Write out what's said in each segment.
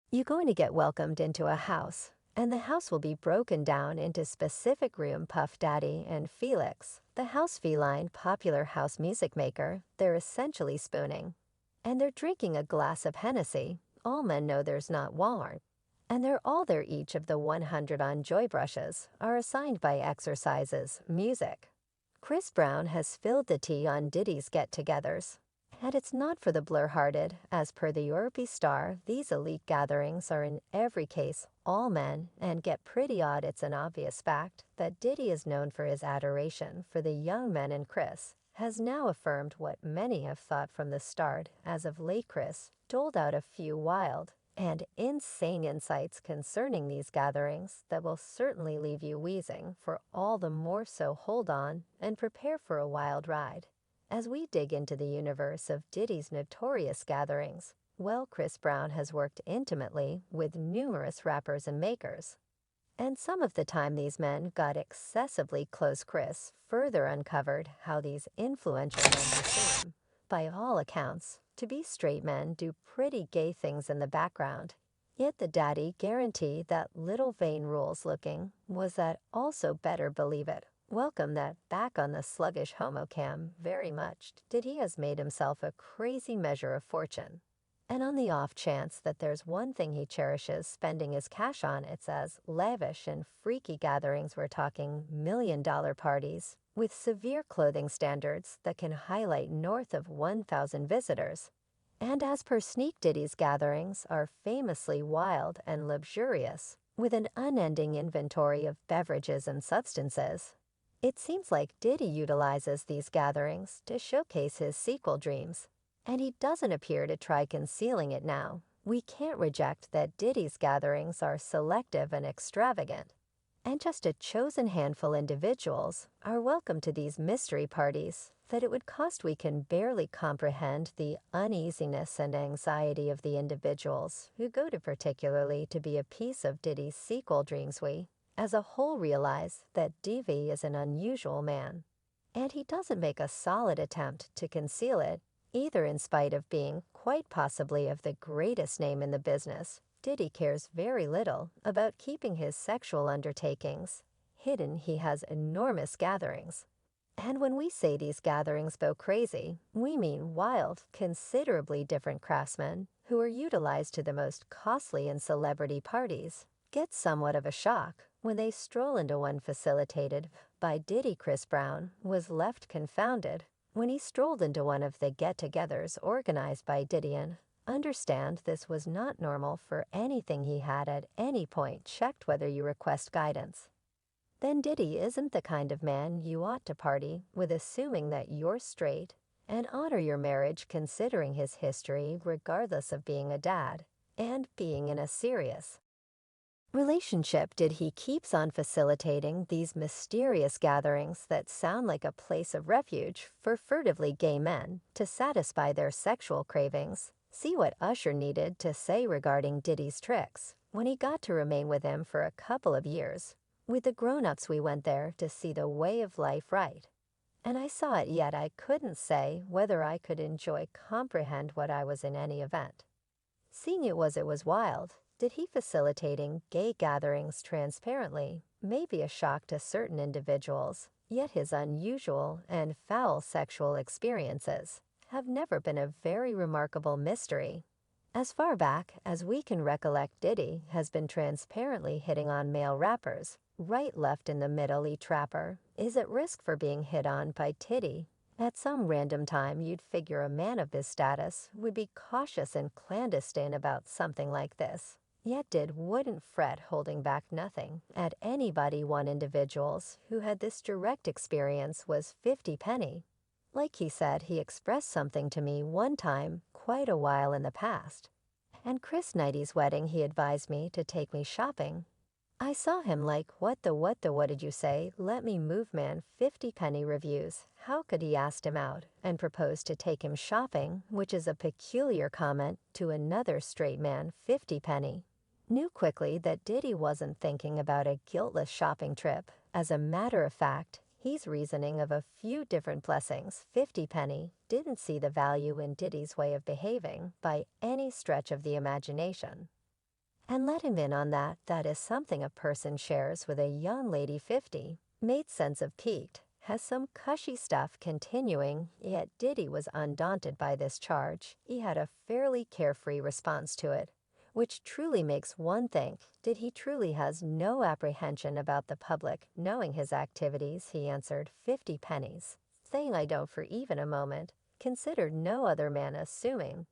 You're going to get welcomed into a house, and the house will be broken down into specific room. Puff Daddy and Felix, the house feline popular house music maker, they're essentially spooning. And they're drinking a glass of Hennessy. All men know there's not Walmart. And they're all there. Each of the 100 on joy brushes are assigned by exercises, music. Chris Brown has filled the tea on Diddy's get-togethers. And it's not for the blur-hearted. As per the Europe Star, these elite gatherings are in every case all men and get pretty odd. It's an obvious fact that Diddy is known for his adoration for the young men, and Chris has now affirmed what many have thought from the start. As of late, Chris doled out a few wild and insane insights concerning these gatherings that will certainly leave you wheezing. For all the more so, hold on and prepare for a wild ride. As we dig into the universe of Diddy's notorious gatherings, well, Chris Brown has worked intimately with numerous rappers and makers. And some of the time these men got excessively close, Chris further uncovered how these influential men seem, by all accounts, to be straight men do pretty gay things in the background. Yet the daddy guaranteed that little vain rules looking was that also, better believe it. Welcome that back on the sluggish homocam. Very much did he has made himself a crazy measure of fortune. And on the off chance that there's one thing he cherishes spending his cash on, it's as lavish and freaky gatherings. We're talking million-dollar parties with severe clothing standards that can highlight north of 1,000 visitors. And as per Sneak, Diddy's gatherings are famously wild and luxurious, with an unending inventory of beverages and substances. It seems like Diddy utilizes these gatherings to showcase his sequel dreams, and he doesn't appear to try concealing it now. We can't reject that Diddy's gatherings are selective and extravagant, and just a chosen handful individuals are welcome to these mystery parties that it would cost. We can barely comprehend the uneasiness and anxiety of the individuals who go to, particularly to be a piece of Diddy's sequel dreams. We, as a whole, realize that DV is an unusual man, and he doesn't make a solid attempt to conceal it, either. In spite of being quite possibly of the greatest name in the business, Diddy cares very little about keeping his sexual undertakings hidden. He has enormous gatherings. And when we say these gatherings go crazy, we mean wild, considerably different craftsmen who are utilized to the most costly and celebrity parties get somewhat of a shock when they stroll into one facilitated by Diddy. Chris Brown was left confounded when he strolled into one of the get-togethers organized by Diddy, and understand this was not normal for anything he had at any point checked whether you request guidance. Then Diddy isn't the kind of man you ought to party with, assuming that you're straight, and honor your marriage considering his history, regardless of being a dad and being in a serious relationship. He keeps on facilitating these mysterious gatherings that sound like a place of refuge for furtively gay men to satisfy their sexual cravings. See what Usher needed to say regarding Diddy's tricks when he got to remain with him for a couple of years. With the grown-ups, we went there to see the way of life right. And I saw it, yet I couldn't say whether I could comprehend what I was in any event. Seeing it was wild. Did he facilitating gay gatherings transparently may be a shock to certain individuals, yet his unusual and foul sexual experiences have never been a very remarkable mystery. As far back as we can recollect, Diddy has been transparently hitting on male rappers, right, left, in the middle. Each rapper is at risk for being hit on by Diddy. At some random time, you'd figure a man of his status would be cautious and clandestine about something like this. Yet Did wouldn't fret, holding back nothing at anybody. One individuals who had this direct experience was 50 Penny. Like he said, he expressed something to me one time quite a while in the past. And Chris Knighty's wedding, he advised me to take me shopping. I saw him like, what did you say? Let me move, man. 50 Penny reviews. How could he? Asked him out and proposed to take him shopping, which is a peculiar comment to another straight man. 50 Penny knew quickly that Diddy wasn't thinking about a guiltless shopping trip. As a matter of fact, he's reasoning of a few different blessings. 50 Penny didn't see the value in Diddy's way of behaving by any stretch of the imagination. And let him in on that is something a person shares with a young lady 50. Made sense of piqued, has some cushy stuff continuing, yet Diddy was undaunted by this charge. He had a fairly carefree response to it, which truly makes one think, did he truly has no apprehension about the public knowing his activities? He answered, 50 pennies, saying I don't for even a moment, considered no other man assuming.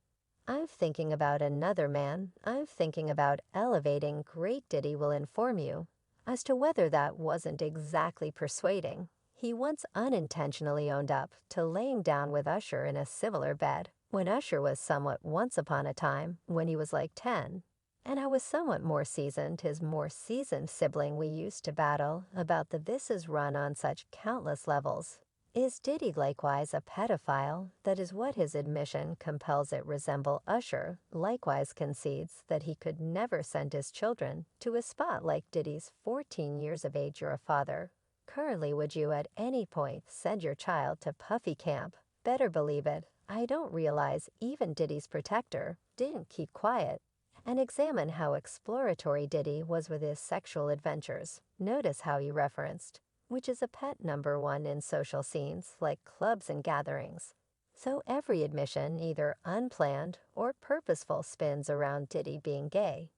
I'm thinking about another man. I'm thinking about elevating. Great Diddy will inform you as to whether that wasn't exactly persuading. He once unintentionally owned up to laying down with Usher in a similar bed, when Usher was somewhat once upon a time, when he was like 10. And I was somewhat more seasoned, his more seasoned sibling. We used to battle about the this is run on such countless levels. Is Diddy likewise a pedophile? That is what his admission compels it resemble. Usher likewise concedes that he could never send his children to a spot like Diddy's. 14 years of age, you're a father. Currently, would you at any point send your child to Puffy Camp? Better believe it. I don't realize even Diddy's protector didn't keep quiet. And examine how exploratory Diddy was with his sexual adventures. Notice how he referenced, which is a pet number one in social scenes like clubs and gatherings. So every admission, either unplanned or purposeful, spins around Diddy being gay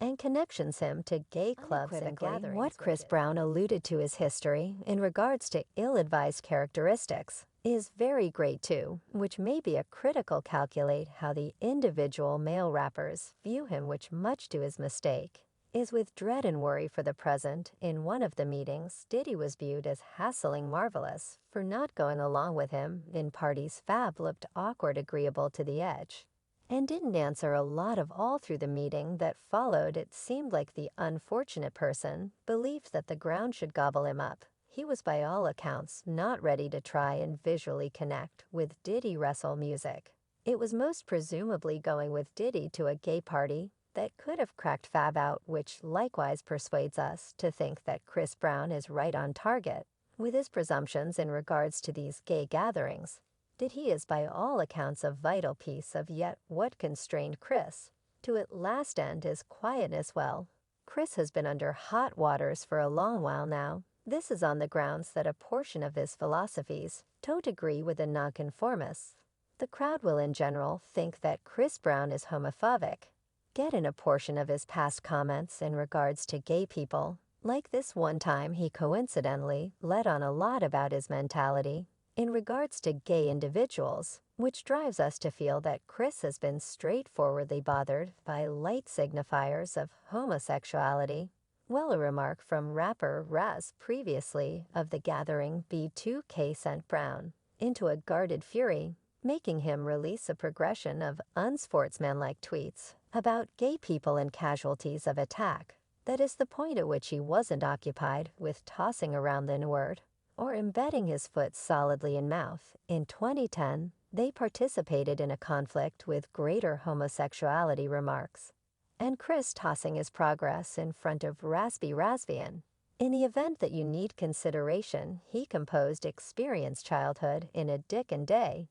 and connections him to gay clubs and gatherings. What Chris Brown alluded to his history in regards to ill-advised characteristics is very great too, which may be a critical calculate how the individual male rappers view him, which much to his mistake is with dread and worry for the present. In one of the meetings, Diddy was viewed as hassling Marvelous for not going along with him. In parties, Fab looked awkward, agreeable to the edge, and didn't answer a lot of all through the meeting that followed. It seemed like the unfortunate person believed that the ground should gobble him up. He was by all accounts not ready to try and visually connect with Diddy wrestle music. It was most presumably going with Diddy to a gay party that could have cracked Fab out, which likewise persuades us to think that Chris Brown is right on target with his presumptions in regards to these gay gatherings. Diddy is by all accounts a vital piece of yet what constrained Chris to at last end his quietness. Well, Chris has been under hot waters for a long while now. This is on the grounds that a portion of his philosophies don't agree with the nonconformists. The crowd will in general think that Chris Brown is homophobic. Get in a portion of his past comments in regards to gay people. Like this one time he coincidentally let on a lot about his mentality in regards to gay individuals, which drives us to feel that Chris has been straightforwardly bothered by light signifiers of homosexuality. Well, a remark from rapper Raz previously of the gathering B2K sent Brown into a guarded fury, making him release a progression of unsportsmanlike tweets about gay people and casualties of attack. That is the point at which he wasn't occupied with tossing around the N-word or embedding his foot solidly in mouth. In 2010, they participated in a conflict with greater homosexuality remarks, and Chris tossing his progress in front of Raspy Rasvian. In the event that you need consideration, he composed Experience Childhood in a Dick and Day.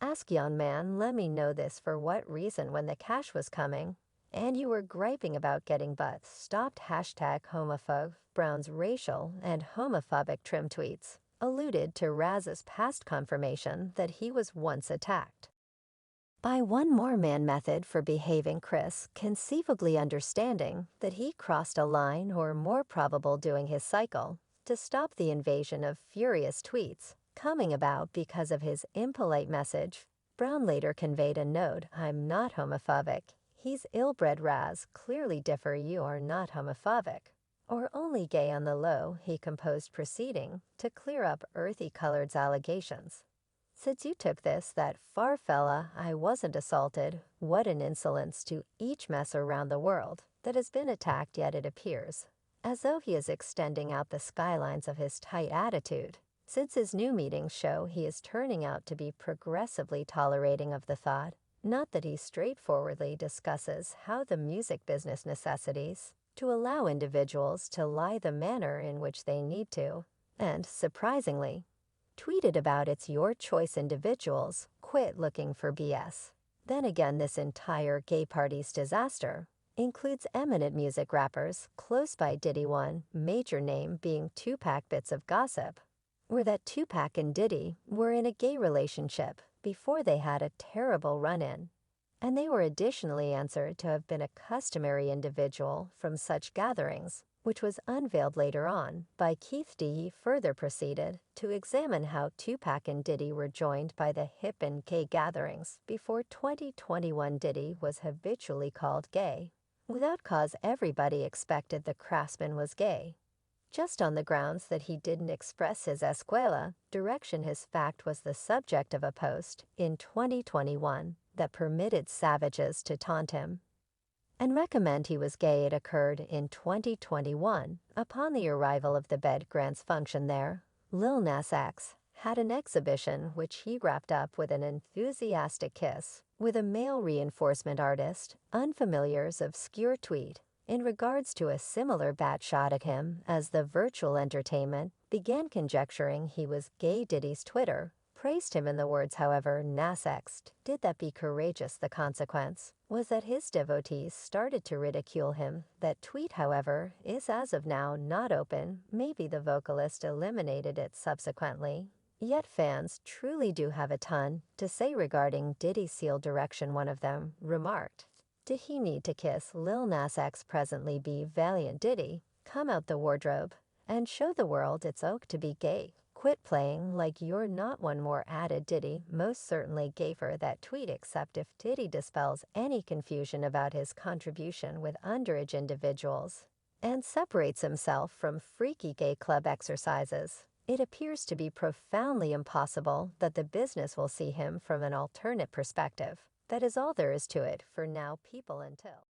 Ask young man, let me know this for what reason when the cash was coming and you were griping about getting butts. Stopped hashtag homophobe. Brown's racial and homophobic trim tweets alluded to Raz's past confirmation that he was once attacked by one more man method for behaving. Chris conceivably understanding that he crossed a line, or more probable doing his cycle, to stop the invasion of furious tweets coming about because of his impolite message. Brown later conveyed a note, I'm not homophobic. He's ill-bred. Raz, clearly differ. You are not homophobic or only gay on the low. He composed proceeding to clear up Earthy Colored's allegations. Since you took this that far, fella, I wasn't assaulted. What an insolence to each mess around the world that has been attacked, yet it appears as though he is extending out the skylines of his tight attitude. Since his new meetings show he is turning out to be progressively tolerating of the thought, not that he straightforwardly discusses how the music business necessities to allow individuals to lie the manner in which they need to, and, surprisingly, tweeted about it's your choice. Individuals, quit looking for BS. Then again, this entire gay party's disaster includes eminent music rappers close by Diddy, one major name being Tupac. Bits of gossip were that Tupac and Diddy were in a gay relationship before they had a terrible run-in, and they were additionally answered to have been a customary individual from such gatherings, which was unveiled later on by Keith D. He further proceeded to examine how Tupac and Diddy were joined by the hip and gay gatherings before 2021. Diddy was habitually called gay. Without cause, everybody expected the craftsman was gay, just on the grounds that he didn't express his escuela direction. His fact was the subject of a post in 2021 that permitted savages to taunt him and recommend he was gay. It occurred in 2021 upon the arrival of the Bed Grants function there. Lil Nas X had an exhibition which he wrapped up with an enthusiastic kiss with a male reinforcement artist. Unfamiliar's obscure tweet in regards to a similar bat shot at him as the virtual entertainment began conjecturing he was gay. Diddy's Twitter praised him in the words, however, Nas X did that be courageous. The consequence was that his devotees started to ridicule him. That tweet, however, is as of now not open. Maybe the vocalist eliminated it subsequently. Yet fans truly do have a ton to say regarding Diddy's seal direction. One of them remarked, "Did he need to kiss Lil Nas X? Presently be valiant, Diddy. Come out the wardrobe and show the world it's ok to be gay. Quit playing like you're not." One more added, "Diddy most certainly gave her that tweet, except if Diddy dispels any confusion about his contribution with underage individuals and separates himself from freaky gay club exercises, it appears to be profoundly impossible that the business will see him from an alternate perspective. That is all there is to it for now, people. Until